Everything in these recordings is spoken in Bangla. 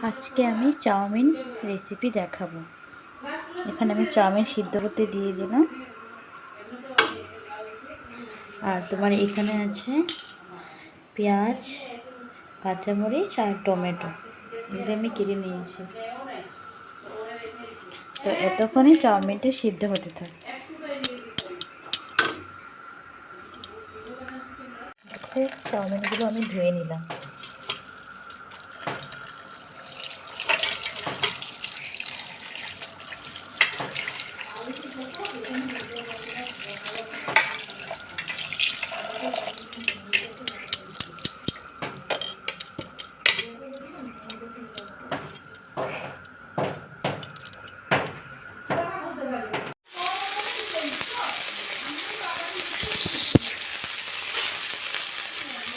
আজকে আমি চাউমিন রেসিপি দেখাবো। এখানে আমি চাউমিন সিদ্ধ করতে দিয়ে দিলাম। আর তোমার এখানে আছে পেঁয়াজ, কাঁচামরিচ আর টমেটো, এগুলো আমি কেটে নিয়েছি। তো এতক্ষণে চাউমিনটা সিদ্ধ হতে থাকে। চাউমিনগুলো আমি ধুয়ে নিলাম।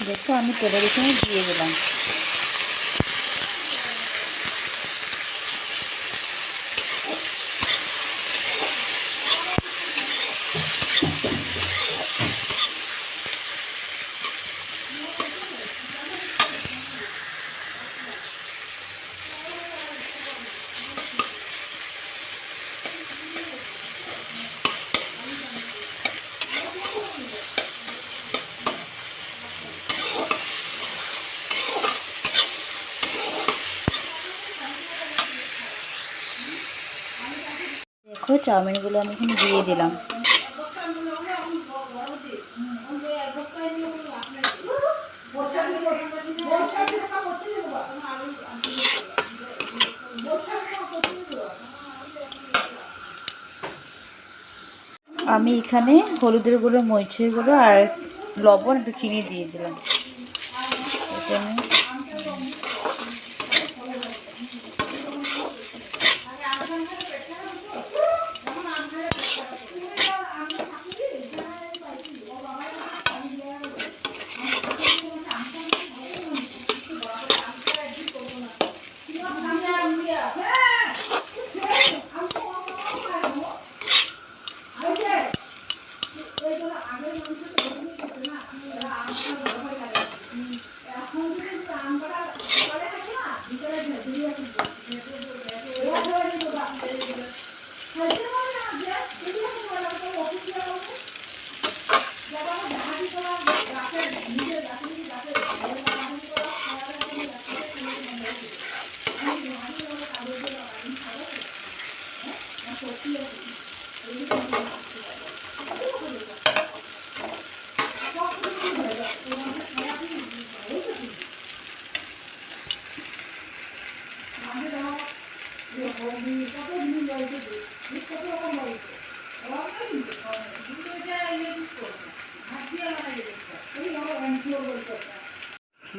দেখো আমি তেলের এখানে দিয়ে দিলাম। দেখো চাউমিনগুলো আমি এখানে দিয়ে দিলাম। আমি এখানে হলুদের গুঁড়ো, মরিচের গুঁড়ো আর লবণ, একটু চিনি দিয়ে দিলাম। এটা আমি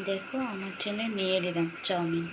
দেখো আমার জন্য নিয়ে নিলাম চাউমিন।